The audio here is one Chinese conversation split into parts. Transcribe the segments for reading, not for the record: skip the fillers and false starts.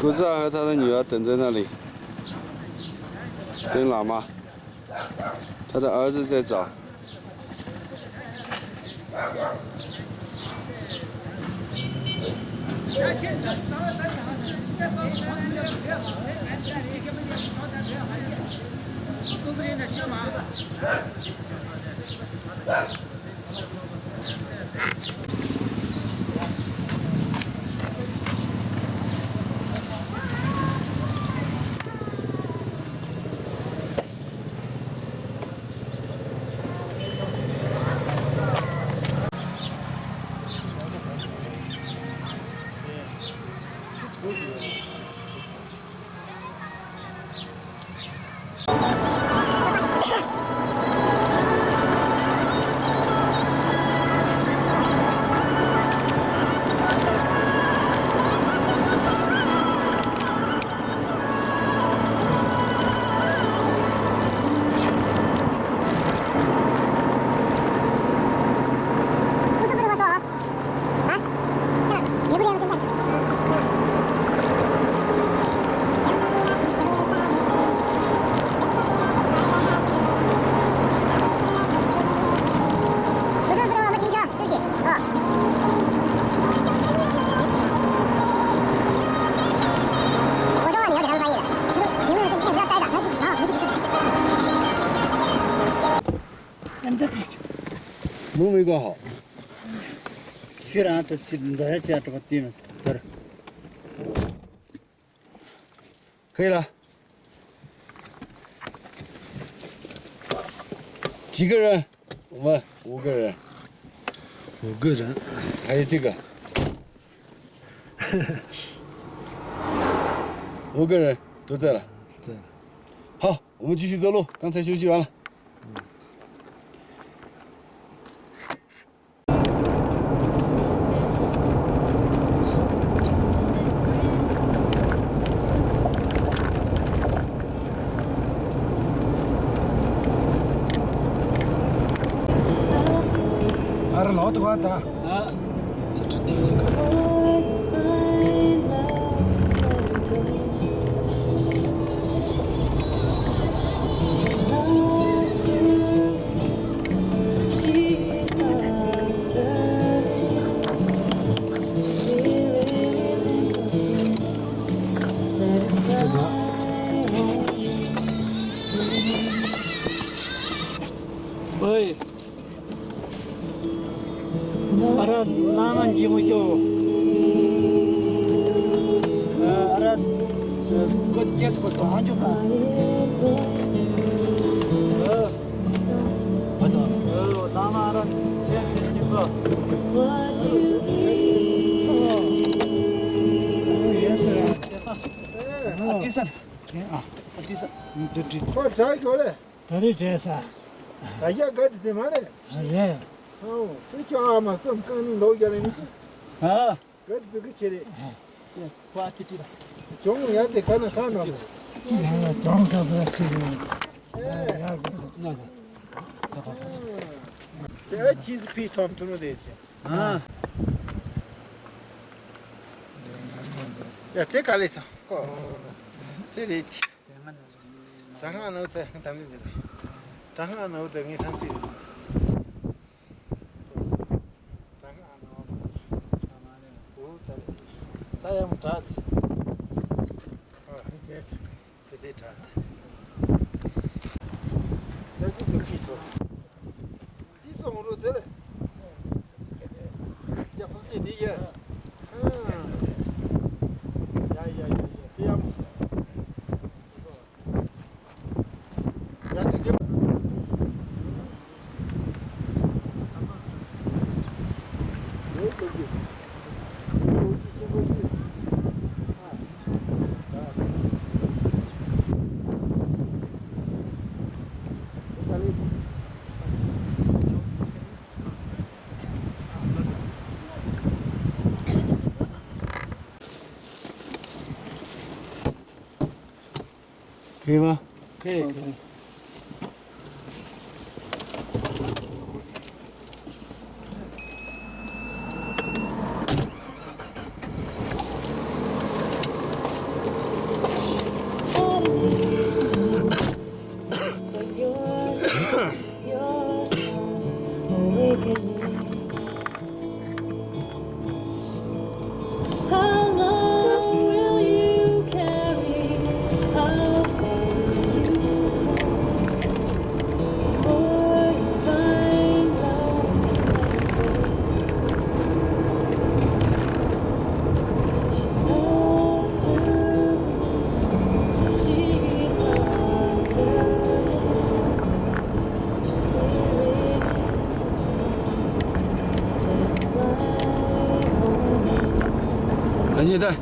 古志和他的女儿等在那里，等老妈。他的儿子在找。门没关好。虽然这在家这个地方是对的，可以了。几个人？我们5个人。5个人，还有这个。5个人都在了。在了。好，我们继续走路。刚才休息完了。老的话打啊，在这停下看。这个。喂。Ara nana jimu jo. Ara kot ket ko sanju ka. Ada. Nana ara chen ni ko. Atisan. Atisan. Ko trai ko le. Tari jesa. Aya gat de male. Are. Oh, te cha ma sam kan ni lo ya le ni. Ah. Gat bi ke chere. Kwa kitira. Jong ya te kana kana. Ya dong sa ba ki. Ya Na. Te cheese pi tom tu no de. Ah. Ya te kale sa. Ko. Te ri. Tanga no te tam ni. Tanga no te ni sam si. Saya mutat. Oh, is it that? That's the pito. This one road there. Ya fasi di ya. Ya. Tiamos. Ya te que.可以吗？可以可以。安全带。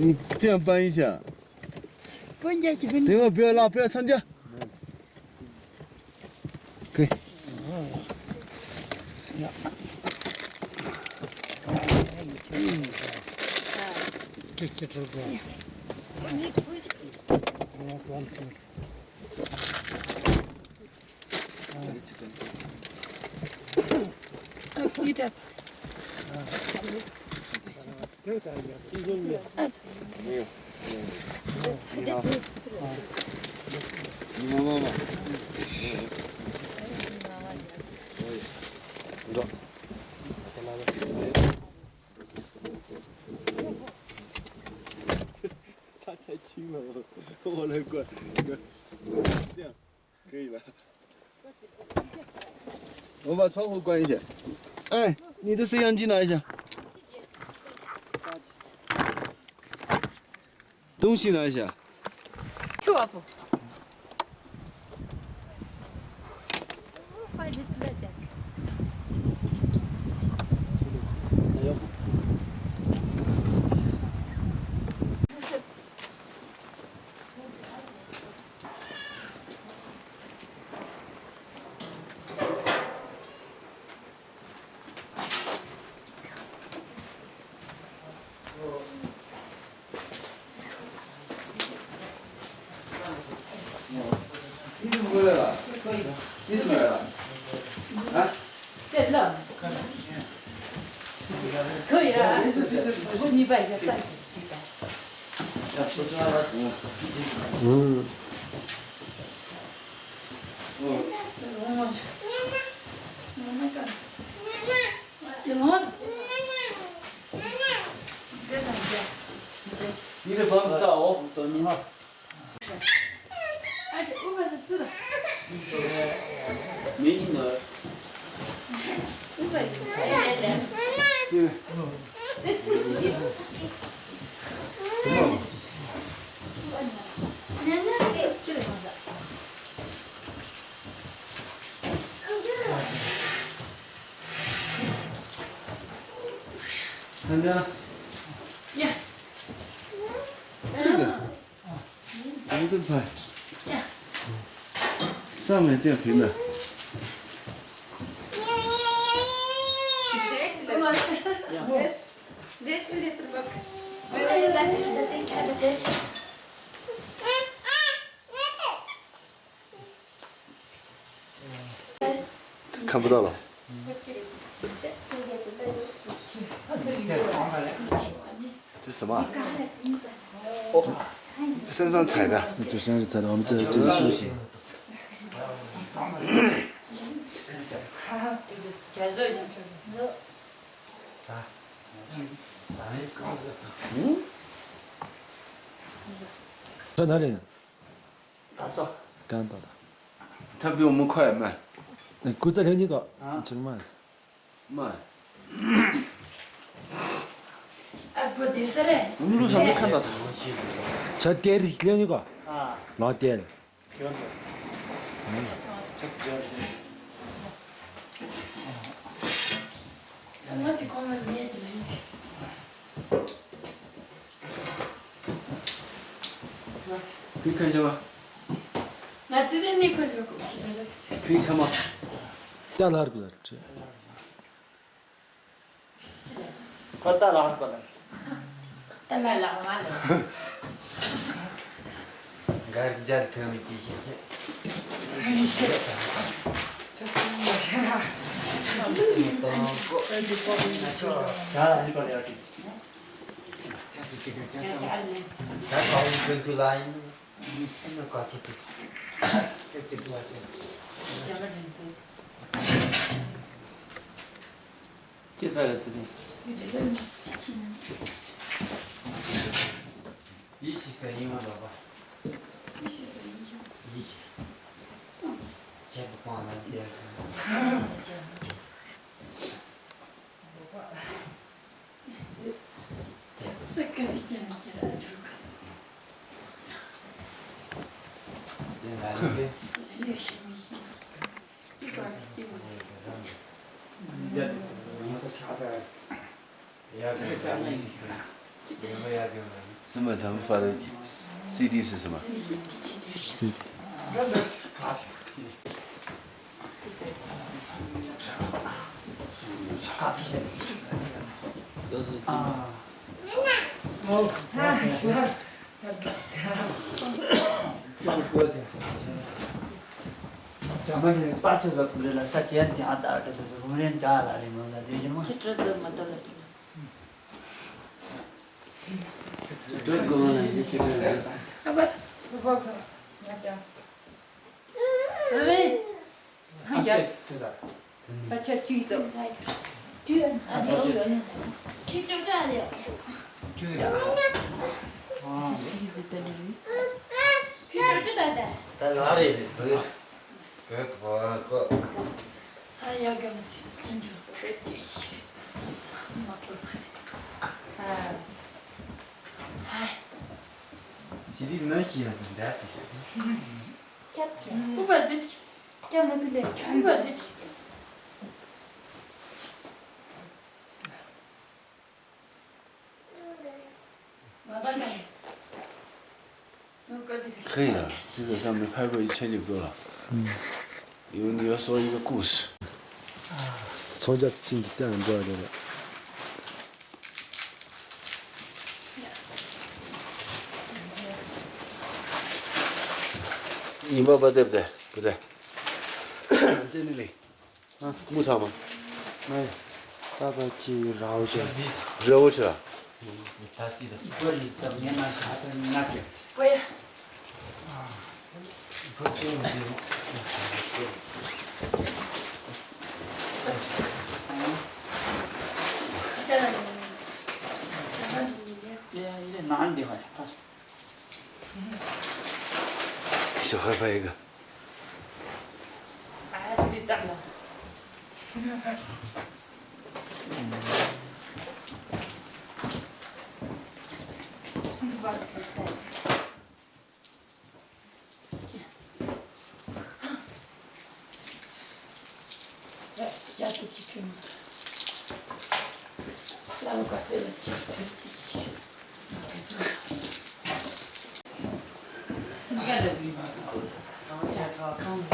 你这样搬一下，搬下去搬。等会不要拉，不要参加。可以。这个。记着。没有。你好。你妈妈吗？你说。他太轻了，我来管。这样可以吧？我把窗户关一下。哎，你的摄像机拿一下。东西拿一下。去吧不。你怎么回来了？可以的。你怎么来了？啊？这冷。可以了，你摆着摆。嗯。你的房子大哦，到你哈。而且我们是死的。没听到。这个。这个房子。参加。呀。这个。这个拍。上面这样平的。看不到了。这什么啊？哦，身上踩的。这身上踩的，我们这里休息。在哪里？打扫。刚到的。他比我们快慢。那骨子里你个，真慢。慢。不对是嘞。我们路上没看到他。这店里另一个。啊。老店里。我就光了面子了。可以看一下吗？那这边你可是过去了，可以看吗？掉哪儿去了？这。快到哪儿去了？当然了，完了。Gari jar thơm chi chi. 자, 이거 내가 줄게. Đã không bên tu lai nó có thịt thịt bò chứ. Chết rồi là từ Ý chỉ phải yêu mà bà. Ý. Chết bò làm gì? Đến là lúc đấy. dân nó khá là Ya cái sao này gì vậy? Điều này ya cái này. 什么？他们发的 CD 是什么？ CD。 저번에 빠져서 그래라 사지한테 하다 그래서 우리는 잘 알면 나 되지 뭐. Trước cô này đi chơi rồi. Ta nói đi từ cái có chỉ đi nói chuyện là mình đã thì 可以了，这个上面拍过一圈就够了。因为你要说一个故事。从这进去电影这个。你爸爸在不在？不在。在那里。啊，牧场吗？没有，爸爸去绕去。惹我去了。他记得。这里怎么样呢？啥子那个？不要。这男的好像。小孩拍一个。哎，这里大了。下次去吃吗？那我管对了，去。你看这地方，往下靠看着。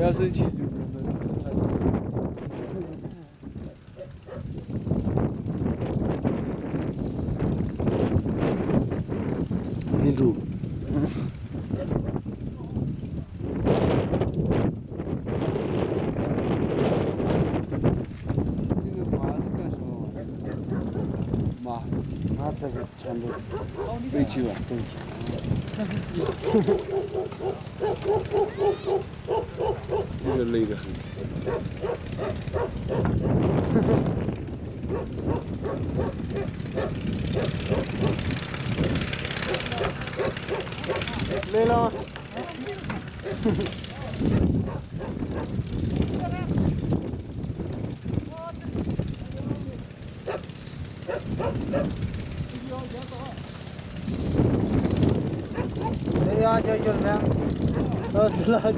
要生气就民主。这个马是干什么马？马这个全部背去吧，背去。这个累得很。累了吗？对呀，就那样。都是垃圾。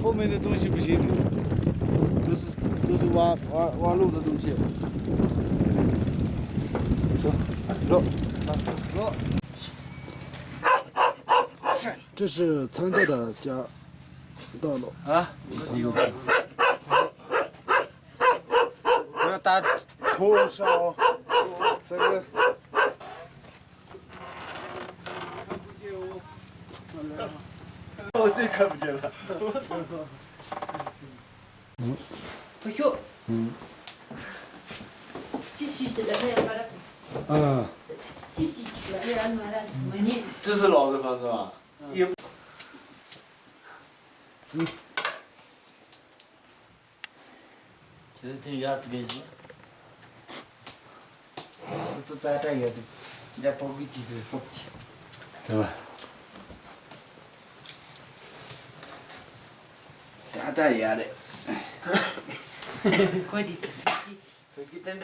后面的东西不行，都是挖路的东西。走。这是参加的家道路啊，参加的。不要打头上哦，这个。我这看不见了。不需。继续的那个把啊，继续这个安排了每年。这是老的房子吧？也。这压这个是。这在这也的，也包给几的不提。是吧？大爷的。快点。会给他们。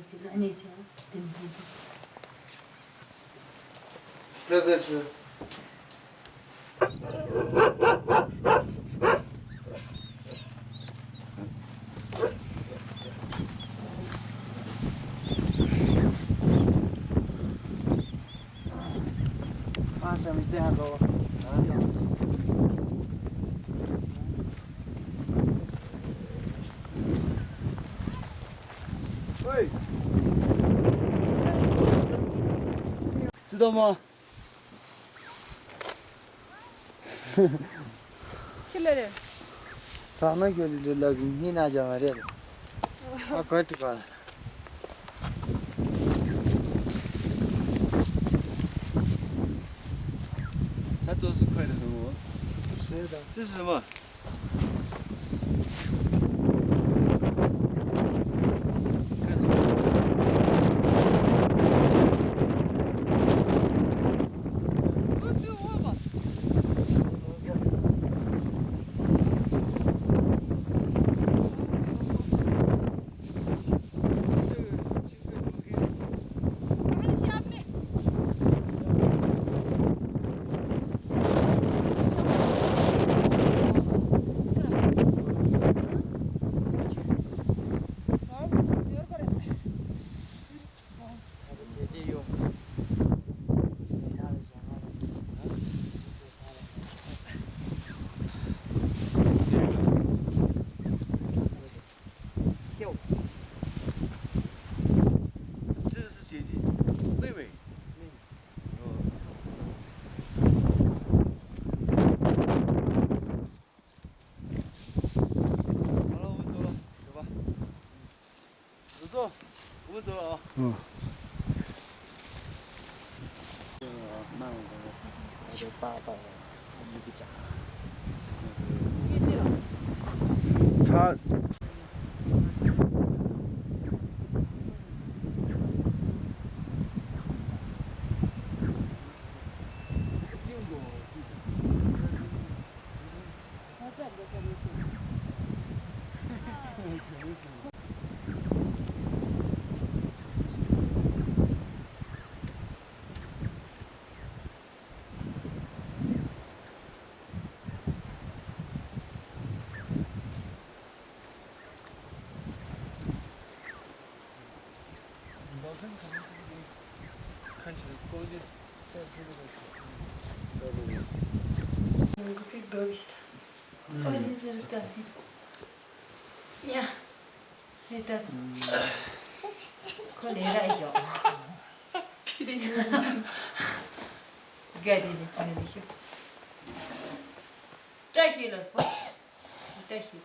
这个那些等等。这个是。上面这样走，喂，知道吗？Killer. sana göre lagin hina jamare. Akwati ka. 他做事快得很哦。是的。这是什么？干什么？走，我们走了啊。嗯。慢点，我就爸一个家。他。老郑可能。看起来光就在这个Köpek daha işte. Öyle de. Ya. Ne dedi? Kolera yok. Gadini konuşuyor. Taşıyorlar falan. Taşıyor.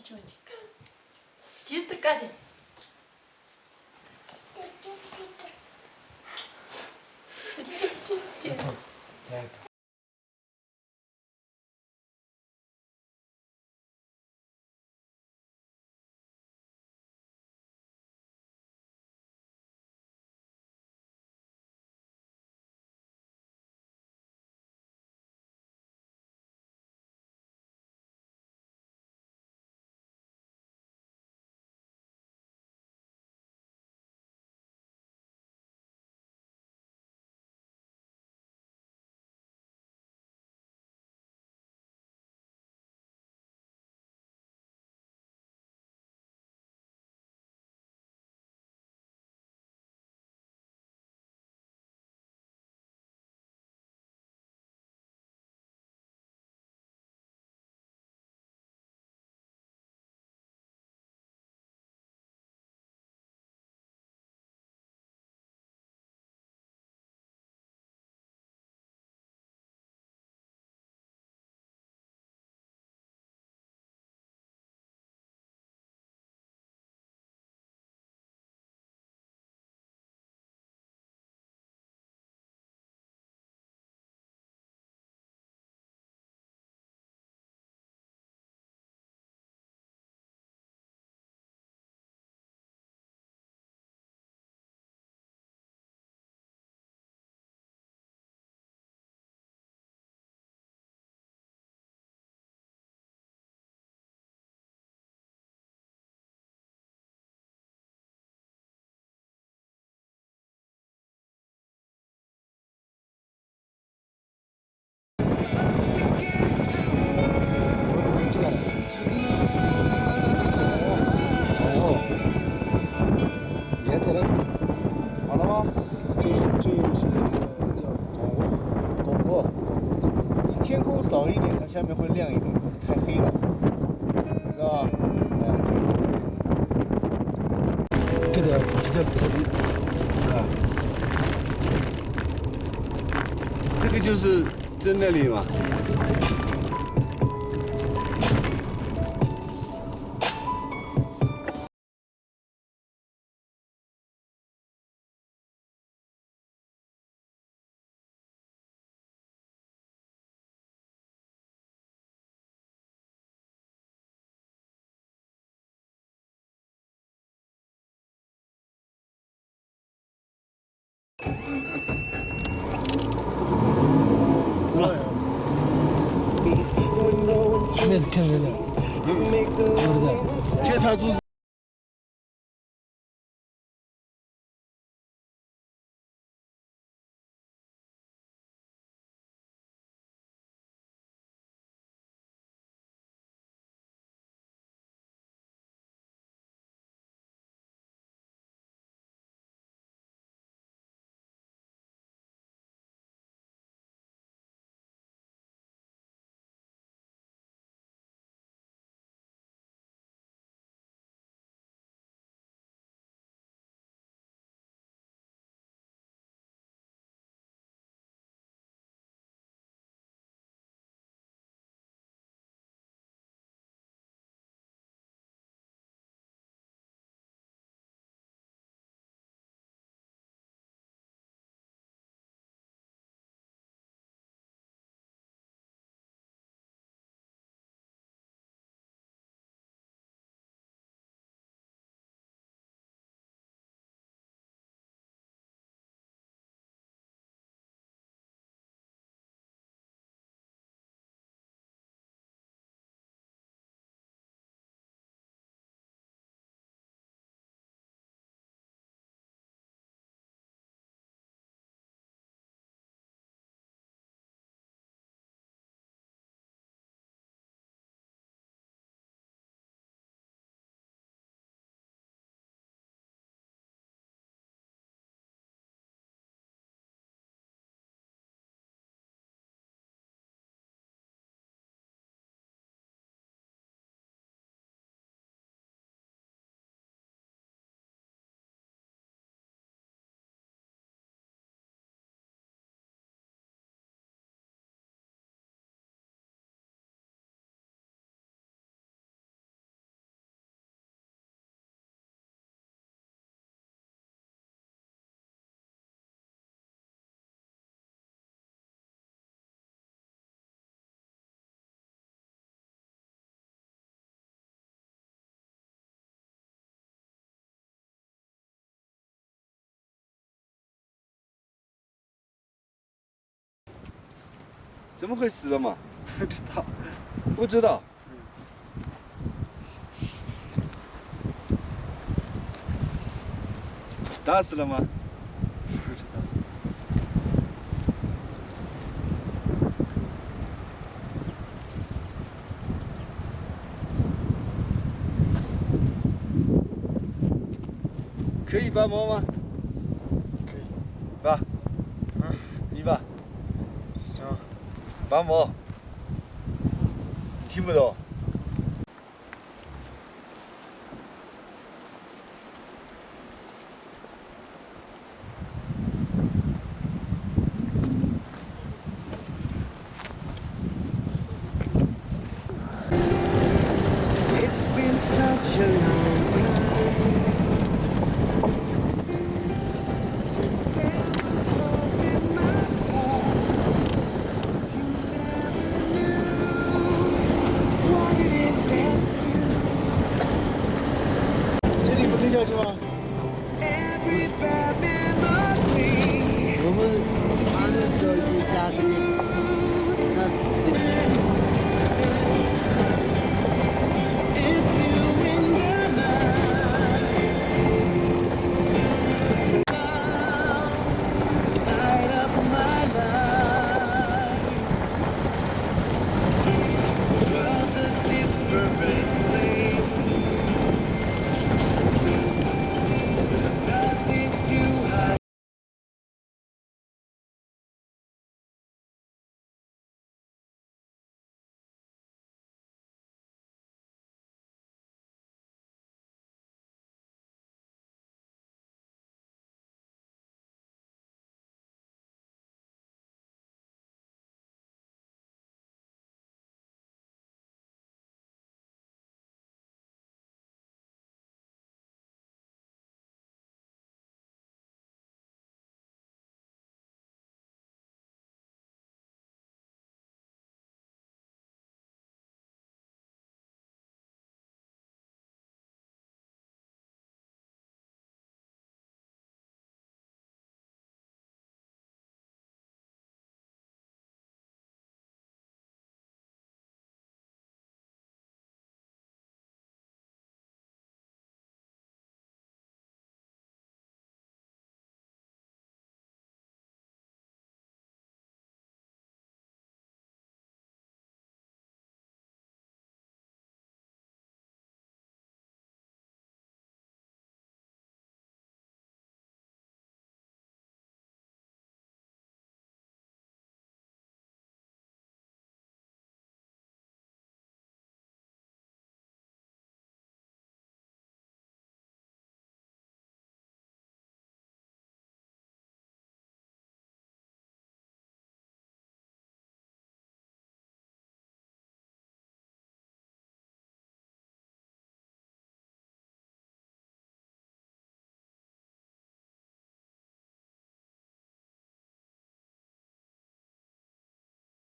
Çocuk. Tiyatro kadın.天空少一点，它下面会亮一点，太黑了，是吧？这个直接不是，啊，这个就是真的里嘛。没看见了，这台柱子。怎么会死了嘛？不知道。不知道。打死了吗？不知道。可以帮忙吗？可以。爸，你吧，行。帮忙。你听不懂。It's been such a long time since there was hope in my time. You never knew what it is that's due. 这里不可以下去吗？ Every bad memory. 我们他们的一家是那这。It's you in the night, light up my life. Was a different place. Nothing's too high.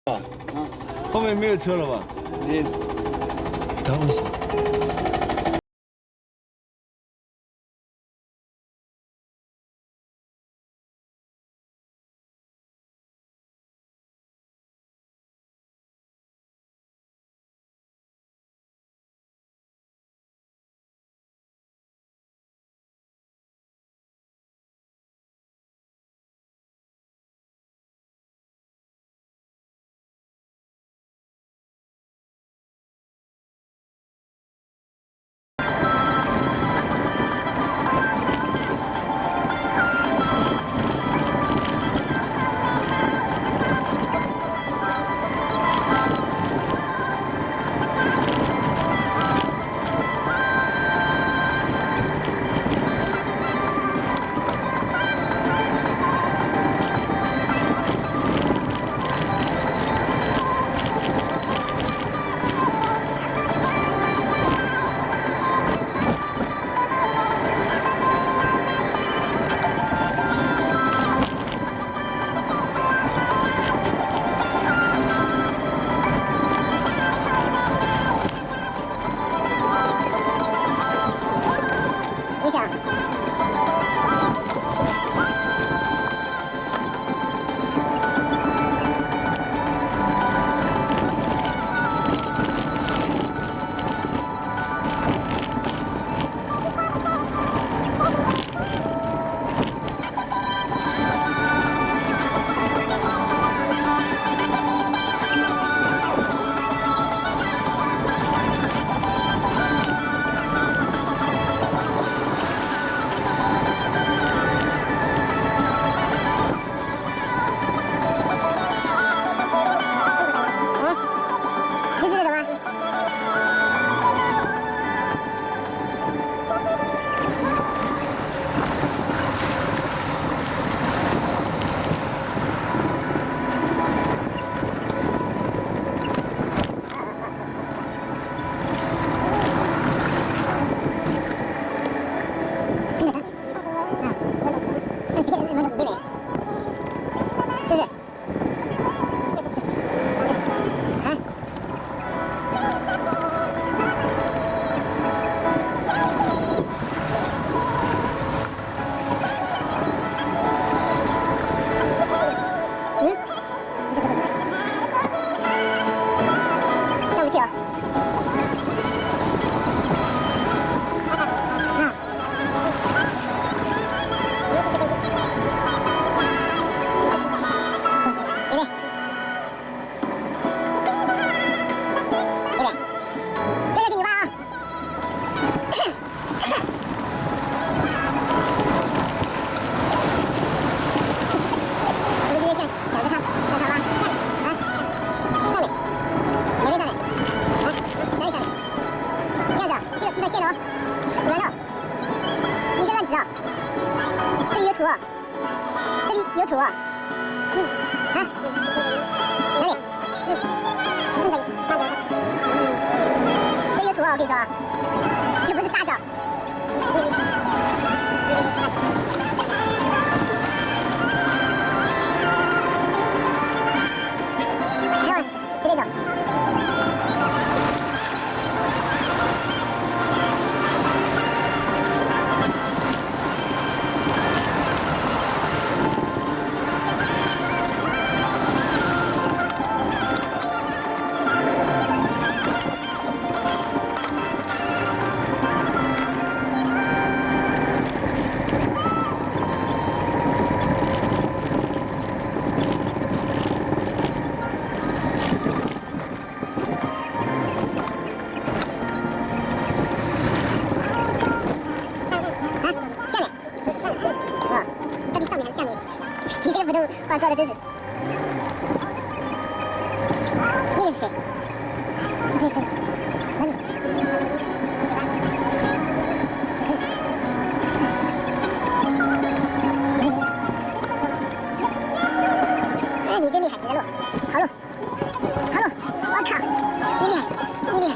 啊，后面没有车了吧？你等我一下。啊，这里有土啊。哪里？这有土啊，我跟你说，这不是沙子。来吧，随便走。话说的真是，那个是谁？我可以跟哪里？哎，你真厉害，走的路，好路，好路，我靠，你厉害，你厉害。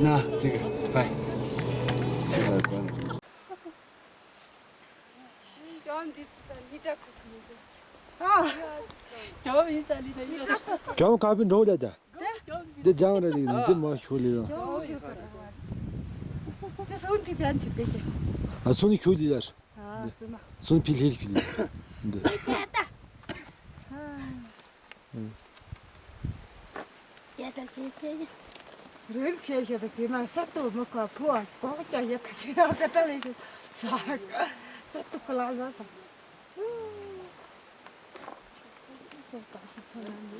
那这个拜，现在关了。叫我干不着的的，这讲的这个这么学的了。这是问题边去这些。啊，送你学的了是。啊，是吗？送你皮里去的。对。嗯。人切切的给嘛，啥都没搞破，光家也他现在搁这里就啥个，啥都不拉着啥。这倒是不难的。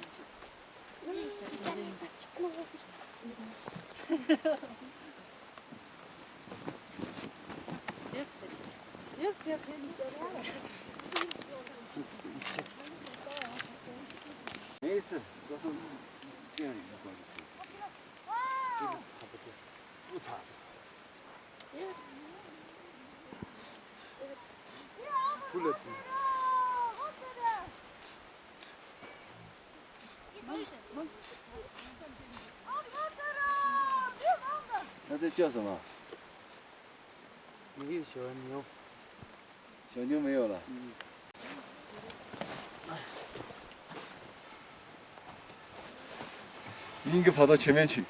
没事，都是这样一个关系。这个差不多，不差不差。不了。那这叫什么？没有小牛。小牛没有了。你应该跑到前面去，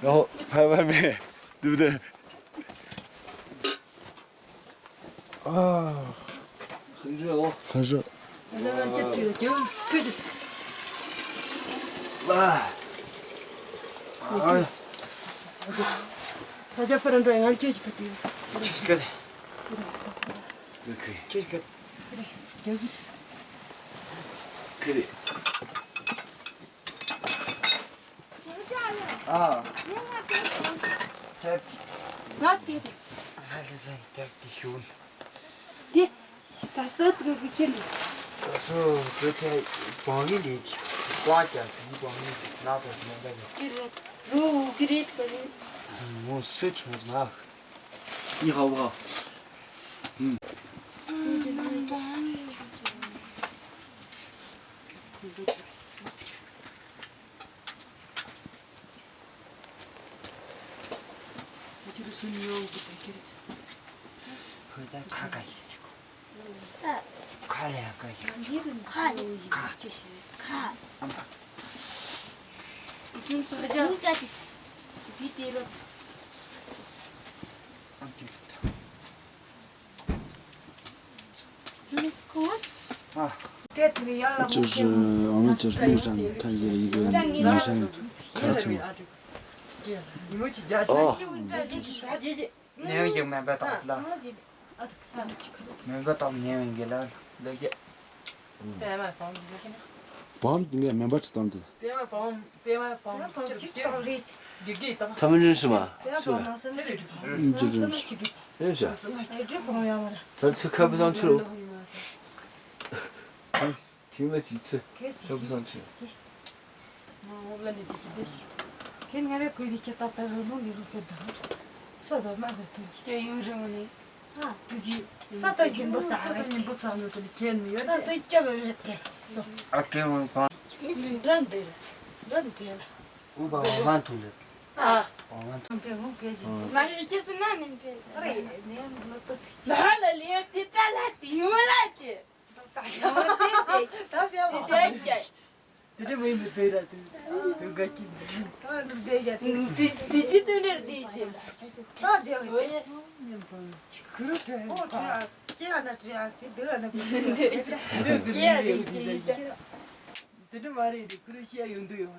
然后拍外面，对不对？啊，很热哦。很热。哇！哎呀，他家不能这样就去不丢。这个的，这可以，这个可以。啊。这。那对的。还是这弟兄。对，他说这个给你。可是这天光一里光讲比光一那个那个。就是如给你不是。我手挺麻。你好不好？嗯。回来看看一点。看两个。看就是看。你做这样，比对了。啊。就是我们就是路上看见一个女生开车。哦。年龄就蛮不大了。蛮不大年龄的了，那个。帮你们不知道的。他们认识吗？是吧？就认识。认识。咱车开不上去了。停了几次，开不上去。这有什么呢？啊，啥都听不上，啥都听不上，那个天没有。那这叫不是的，啊，给我帮。认得了，认得了。我把我满图了。啊。我满图。那是就是那年别的。哪来连的？咱俩丢了的。这没没对了，都个劲的。这都那的去。啥的？这样的这样的得那个。这样的。这嘛的，可是些用对了。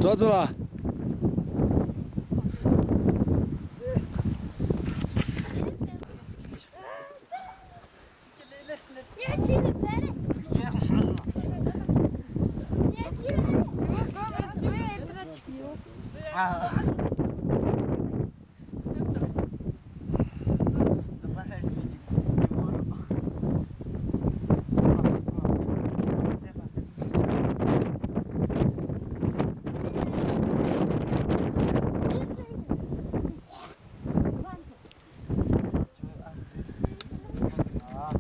抓住了。啊。